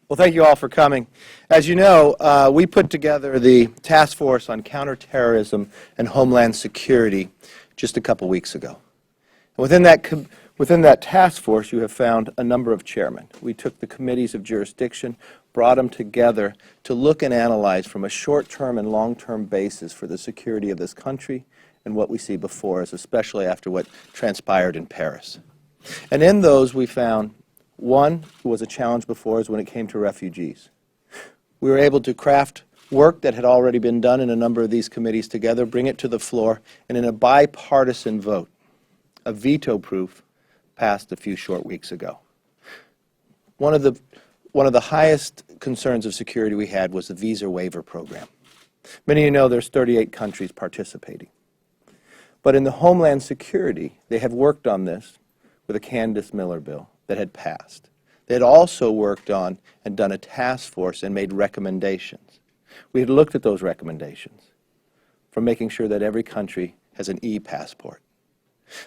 Well, thank you all for coming. As you know, we put together the Task Force on Counterterrorism and Homeland Security just a couple weeks ago. Within that task force, you have found a number of chairmen. We took the committees of jurisdiction, brought them together to look and analyze from a short-term and long-term basis for the security of this country and what we see before us, especially after what transpired in Paris. And in those, we found one who was a challenge before us when it came to refugees. We were able to craft work that had already been done in a number of these committees together, bring it to the floor, and in a bipartisan vote, a veto-proof, passed a few short weeks ago. One of the highest concerns of security we had was the visa waiver program. Many of you know there's 38 countries participating. But in the Homeland Security, they have worked on this with a Candice Miller bill that had passed. They had also worked on and done a task force and made recommendations. We had looked at those recommendations from making sure that every country has an e-passport,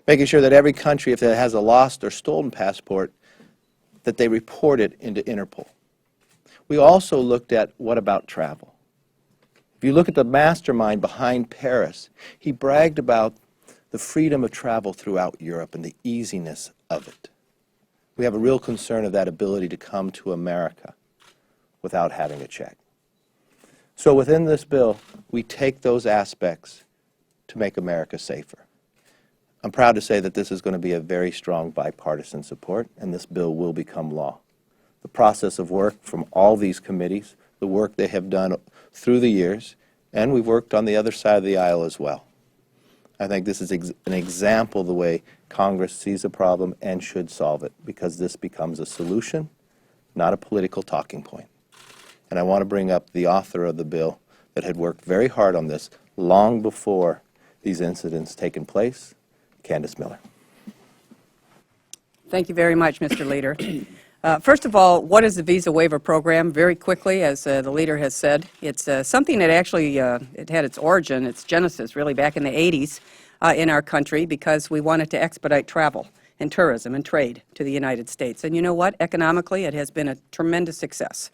making sure that every country, if it has a lost or stolen passport, that they report it into Interpol. We also looked at what about travel. If you look at the mastermind behind Paris, he bragged about the freedom of travel throughout Europe and the easiness of it. We have a real concern of that ability to come to America without having a check. So within this bill, we take those aspects to make America safer. I'm proud to say that this is going to be a very strong bipartisan support, and this bill will become law. The process of work from all these committees, the work they have done through the years, and we've worked on the other side of the aisle as well. I think this is an example of the way Congress sees a problem and should solve it, because this becomes a solution, not a political talking point. And I want to bring up the author of the bill that had worked very hard on this long before these incidents taken place, Candice Miller. Thank you very much, Mr. Leader. First of all, what is the Visa Waiver Program? Very quickly, as the Leader has said, it's something that actually it had its origin, its genesis, really back in the 80s in our country, because we wanted to expedite travel and tourism and trade to the United States. And you know what? Economically, it has been a tremendous success.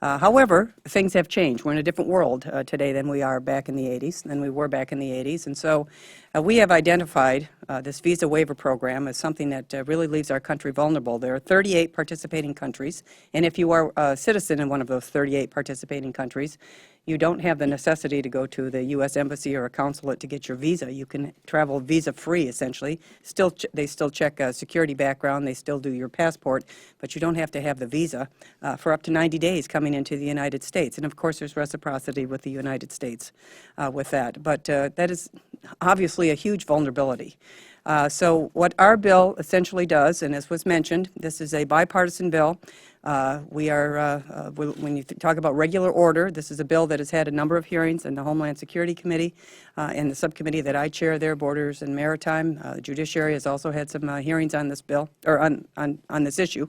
However, things have changed. We're in a different world today than we are back in the 80s, than we were back in the 80s. And so we have identified this Visa Waiver Program as something that really leaves our country vulnerable. There are 38 participating countries, and if you are a citizen in one of those 38 participating countries, you don't have the necessity to go to the U.S. Embassy or a consulate to get your visa. You can travel visa-free, essentially. They still check a security background. They still do your passport, but you don't have to have the visa for up to 90 days coming into the United States. And, of course, there's reciprocity with the United States with that. But that is obviously a huge vulnerability. So what our bill essentially does, and as was mentioned, this is a bipartisan bill. When you talk about regular order, this is a bill that has had a number of hearings in the Homeland Security Committee and the subcommittee that I chair there, Borders and Maritime. The Judiciary has also had some hearings on this bill, or on this issue.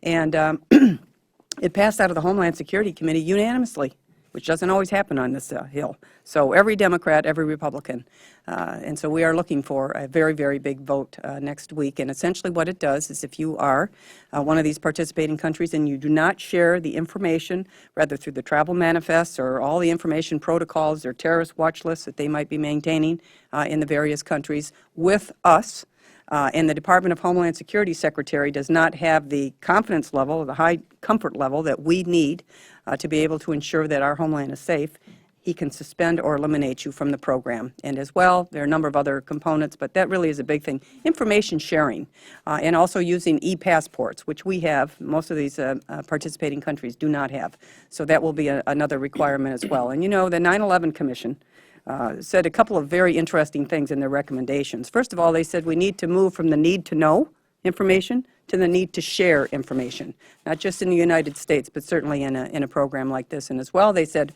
And it passed out of the Homeland Security Committee unanimously, which doesn't always happen on this Hill. So every Democrat, every Republican. And so we are looking for a very, very big vote next week. And essentially what it does is, if you are one of these participating countries and you do not share the information, rather through the travel manifests or all the information protocols or terrorist watch lists that they might be maintaining in the various countries with us, and the Department of Homeland Security Secretary does not have the confidence level, the high comfort level that we need to be able to ensure that our homeland is safe, he can suspend or eliminate you from the program. And as well, there are a number of other components, but that really is a big thing. Information sharing, and also using e-passports, which we have. Most of these participating countries do not have. So that will be another requirement as well. And you know, the 9/11 Commission said a couple of very interesting things in their recommendations. First of all, they said we need to move from the need to know information to the need to share information, not just in the United States, but certainly in a program like this. And as well, they said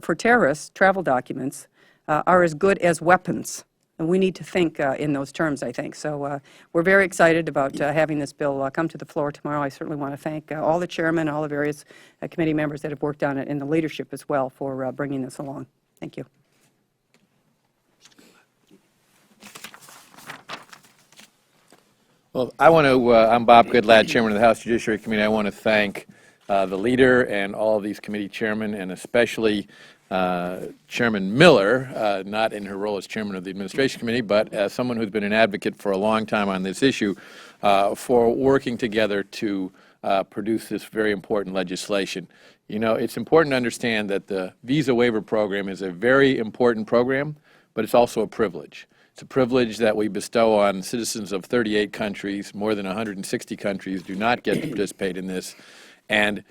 for terrorists, travel documents are as good as weapons. And we need to think in those terms, I think. So we're very excited about having this bill come to the floor tomorrow. I certainly want to thank all the chairmen, all the various committee members that have worked on it, and the leadership as well for bringing this along. Thank you. Well, I'm Bob Goodlatte, Chairman of the House Judiciary Committee. I want to thank the leader and all of these committee chairmen, and especially Chairman Miller, not in her role as chairman of the administration committee, but as someone who's been an advocate for a long time on this issue, for working together to produce this very important legislation. You know, it's important to understand that the visa waiver program is a very important program, but it's also a privilege. It's a privilege that we bestow on citizens of 38 countries. More than 160 countries do not get to participate in this. And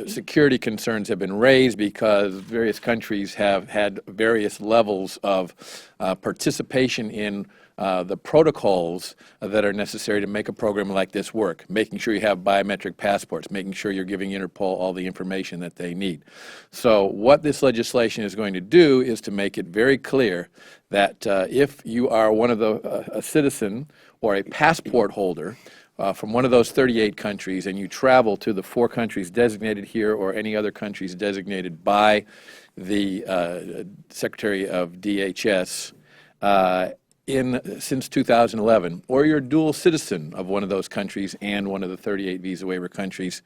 security concerns have been raised because various countries have had various levels of participation in the protocols that are necessary to make a program like this work, making sure you have biometric passports, making sure you're giving Interpol all the information that they need. So what this legislation is going to do is to make it very clear that if you are one of a citizen or a passport holder from one of those 38 countries and you travel to the 4 countries designated here or any other countries designated by the Secretary of DHS, since 2011, or you're a dual citizen of one of those countries and one of the 38 visa waiver countries,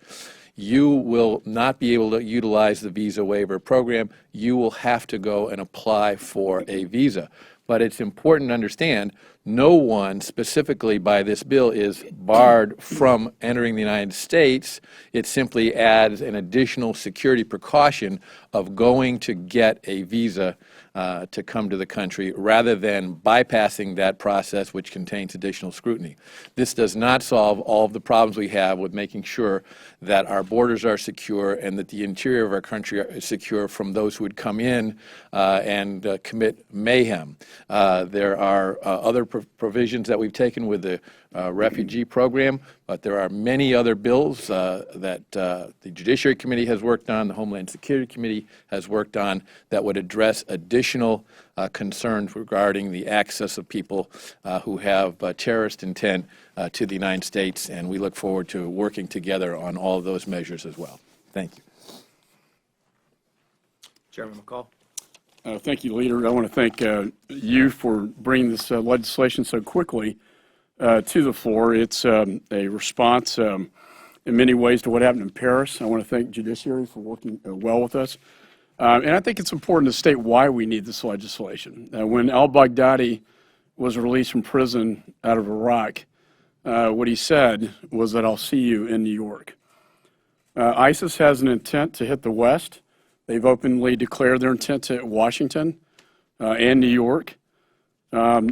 you will not be able to utilize the visa waiver program. You will have to go and apply for a visa. But it's important to understand no one specifically by this bill is barred from entering the United States. It simply adds an additional security precaution of going to get a visa to come to the country rather than bypassing that process, which contains additional scrutiny. This does not solve all of the problems we have with making sure that our borders are secure and that the interior of our country is secure from those who would come in and commit mayhem. There are other provisions that we've taken with the refugee program, but there are many other bills that the Judiciary Committee has worked on, the Homeland Security Committee has worked on, that would address additional concerns regarding the access of people who have terrorist intent to the United States, and we look forward to working together on all of those measures as well. Thank you. Chairman McCaul. Thank you, Leader. I want to thank you for bringing this legislation so quickly to the floor. It's a response in many ways to what happened in Paris. I want to thank Judiciary for working well with us. And I think it's important to state why we need this legislation. When al-Baghdadi was released from prison out of Iraq, what he said was that I'll see you in New York. ISIS has an intent to hit the West. They've openly declared their intent to hit Washington and New York.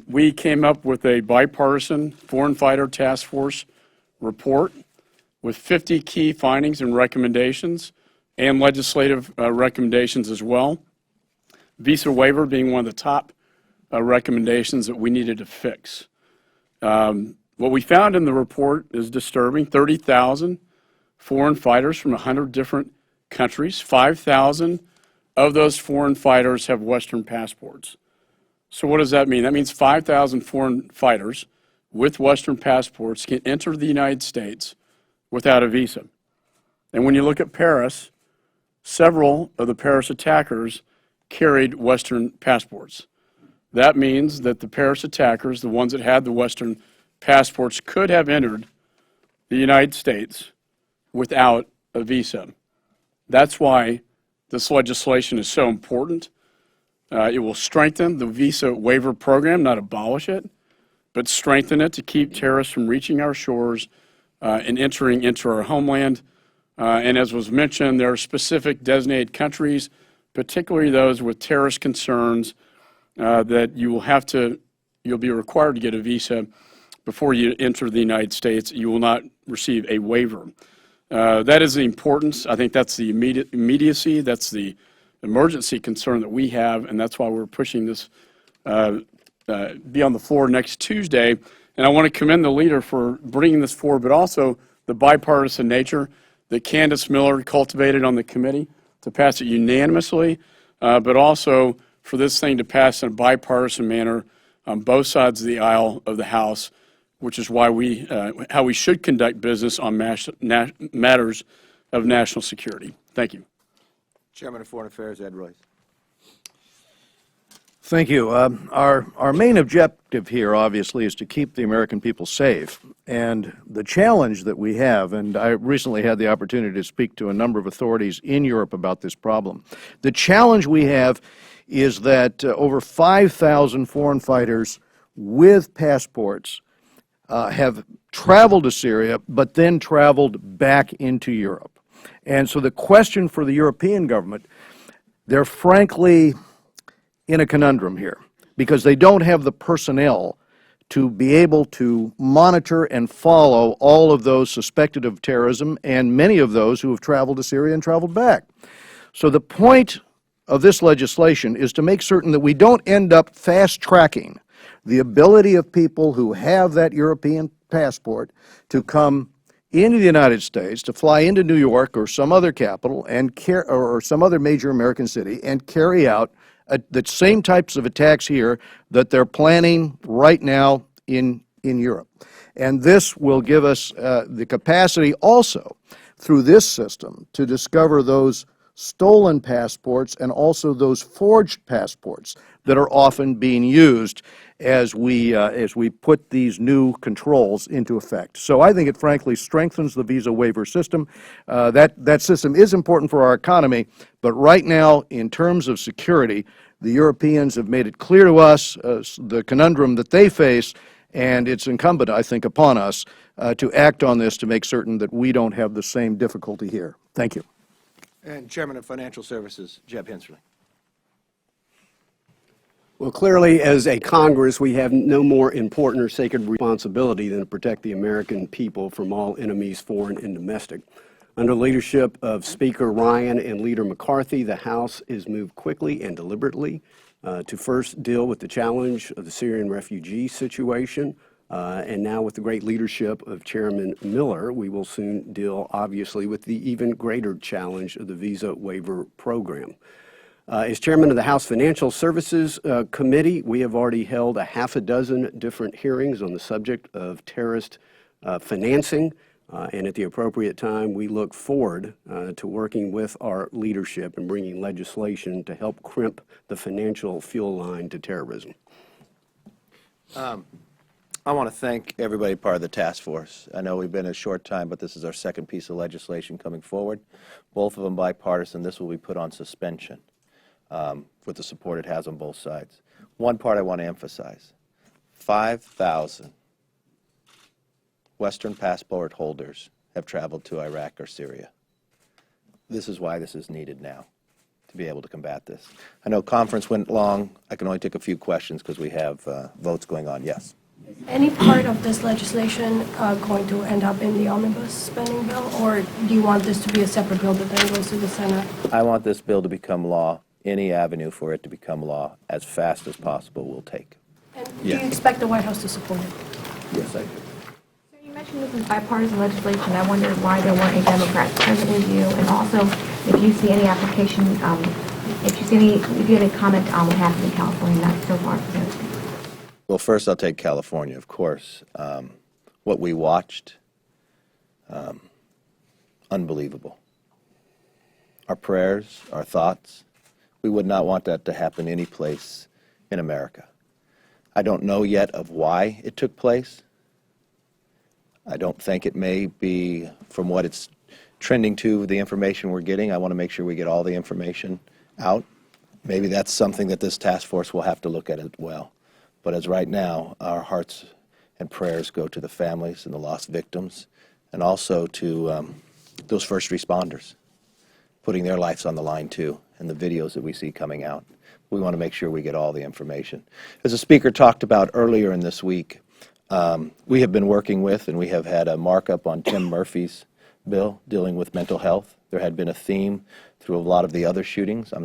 We came up with a bipartisan foreign fighter task force report with 50 key findings and recommendations and legislative recommendations as well. Visa waiver being one of the top recommendations that we needed to fix. What we found in the report is disturbing. 30,000 foreign fighters from 100 different countries. 5,000 of those foreign fighters have Western passports. So what does that mean? That means 5,000 foreign fighters with Western passports can enter the United States without a visa. And when you look at Paris, several of the Paris attackers carried Western passports. That means that the Paris attackers, the ones that had the Western passports, could have entered the United States without a visa. That's why this legislation is so important. It will strengthen the visa waiver program, not abolish it, but strengthen it to keep terrorists from reaching our shores and entering into our homeland. And as was mentioned, there are specific designated countries, particularly those with terrorist concerns, that you'll be required to get a visa before you enter the United States. You will not receive a waiver. That is the importance. I think that's the immediacy, that's the emergency concern that we have, and that's why we're pushing this be on the floor next Tuesday. And I want to commend the leader for bringing this forward, but also the bipartisan nature that Candice Miller cultivated on the committee to pass it unanimously, but also for this thing to pass in a bipartisan manner on both sides of the aisle of the House, which is why how we should conduct business on matters of national security. Thank you. Chairman of Foreign Affairs, Ed Royce. Thank you. Our main objective here, obviously, is to keep the American people safe. And the challenge that we have, and I recently had the opportunity to speak to a number of authorities in Europe about this problem. The challenge we have is that over 5,000 foreign fighters with passports have traveled to Syria, but then traveled back into Europe. And so the question for the European government, they're frankly in a conundrum here because they don't have the personnel to be able to monitor and follow all of those suspected of terrorism and many of those who have traveled to Syria and traveled back. So the point of this legislation is to make certain that we don't end up fast-tracking the ability of people who have that European passport to come into the United States, to fly into New York or some other capital and or some other major American city and carry out the same types of attacks here that they're planning right now in Europe. And this will give us the capacity also through this system to discover those stolen passports and also those forged passports that are often being used as we put these new controls into effect. So I think it frankly strengthens the visa waiver system. That system is important for our economy, but right now, in terms of security, the Europeans have made it clear to us the conundrum that they face, and it's incumbent, I think, upon us to act on this to make certain that we don't have the same difficulty here. Thank you. And Chairman of Financial Services, Jeb Hensarling. Well, clearly, as a Congress, we have no more important or sacred responsibility than to protect the American people from all enemies, foreign and domestic. Under leadership of Speaker Ryan and Leader McCarthy, the House has moved quickly and deliberately to first deal with the challenge of the Syrian refugee situation, and now with the great leadership of Chairman Miller, we will soon deal, obviously, with the even greater challenge of the visa waiver program. As chairman of the House Financial Services Committee, we have already held a half a dozen different hearings on the subject of terrorist financing, and at the appropriate time, we look forward to working with our leadership and bringing legislation to help crimp the financial fuel line to terrorism. I want to thank everybody part of the task force. I know we've been a short time, but this is our second piece of legislation coming forward. Both of them bipartisan. This will be put on suspension with the support it has on both sides. One part I want to emphasize, 5,000 Western passport holders have traveled to Iraq or Syria. This is why this is needed now, to be able to combat this. I know conference went long. I can only take a few questions because we have votes going on. Yes? Any part of this legislation going to end up in the omnibus spending bill, or do you want this to be a separate bill that then goes to the Senate? I want this bill to become law. Any avenue for it to become law as fast as possible we'll take. And do you expect the White House to support it? Yes, I do. So you mentioned this is bipartisan legislation. I wondered why there weren't any Democrats present with you, and also if you see any application, if you have any comment on what happened in California, not so far. Well, first I'll take California, of course. What we watched, unbelievable. Our prayers, our thoughts, we would not want that to happen any place in America. I don't know yet of why it took place. I don't think it may be from what it's trending to, the information we're getting. I want to make sure we get all the information out. Maybe that's something that this task force will have to look at as well. But as right now, our hearts and prayers go to the families and the lost victims, and also to those first responders, putting their lives on the line too, and the videos that we see coming out. We want to make sure we get all the information. As the speaker talked about earlier in this week, we have been working with, and we have had a markup on Tim Murphy's bill dealing with mental health. There had been a theme through a lot of the other shootings. I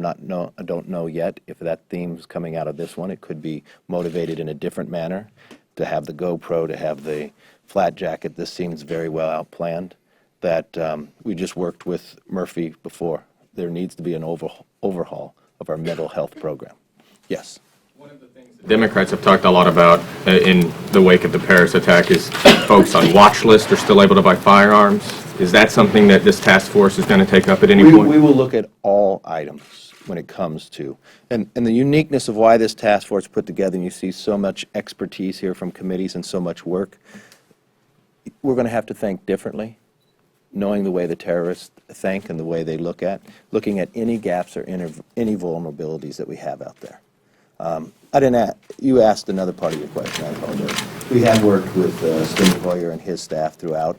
don't know yet if that theme is coming out of this one. It could be motivated in a different manner. To have the GoPro, to have the flat jacket, this seems very well outplanned. That we just worked with Murphy before. There needs to be an overhaul of our mental health program. Yes? One of the things that Democrats have talked a lot about in the wake of the Paris attack is folks on watch list are still able to buy firearms. Is that something that this task force is going to take up at any point? We will look at all items. when it comes to, and the uniqueness of why this task force put together, and you see so much expertise here from committees and so much work, we're going to have to think differently, knowing the way the terrorists think and the way they looking at any gaps or any vulnerabilities that we have out there. You asked another part of your question, I apologize. We have worked with Stephen Hoyer and his staff throughout.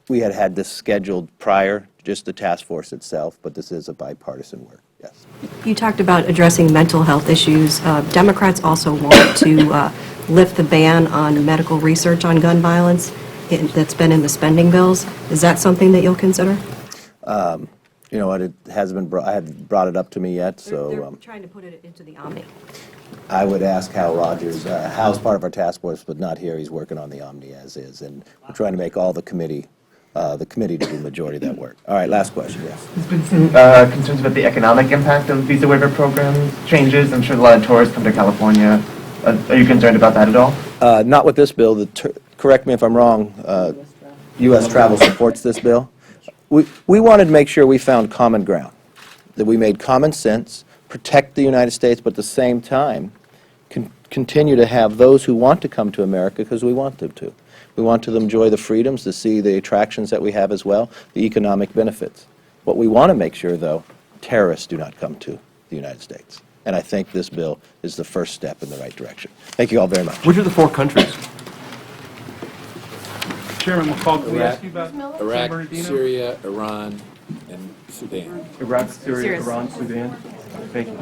We had this scheduled prior, just the task force itself, but this is a bipartisan work, yes. You talked about addressing mental health issues. Democrats also want to lift the ban on medical research on gun violence that's been in the spending bills. Is that something that you'll consider? You know what, it hasn't been brought, I haven't brought it up to me yet, so. They're trying to put it into the Omni. I would ask Hal Rogers. Hal's part of our task force, but not here. He's working on the Omni as is, and we're trying to make all the committee to do the majority of that work. All right, last question, yes. There's been some concerns about the economic impact of visa waiver program changes. I'm sure a lot of tourists come to California. Are you concerned about that at all? Not with this bill. Correct me if I'm wrong, U.S. Travel supports this bill. We wanted to make sure we found common ground, that we made common sense, protect the United States, but at the same time continue to have those who want to come to America because we want them to. We want to enjoy the freedoms, to see the attractions that we have as well, the economic benefits. What we want to make sure, though, terrorists do not come to the United States. And I think this bill is the first step in the right direction. Thank you all very much. Which are the 4 countries? Chairman McCall, can we ask you about Iraq, San Bernardino? Syria, Iran, and Sudan. Iraq, Syria, Iran, Sudan. Thank you.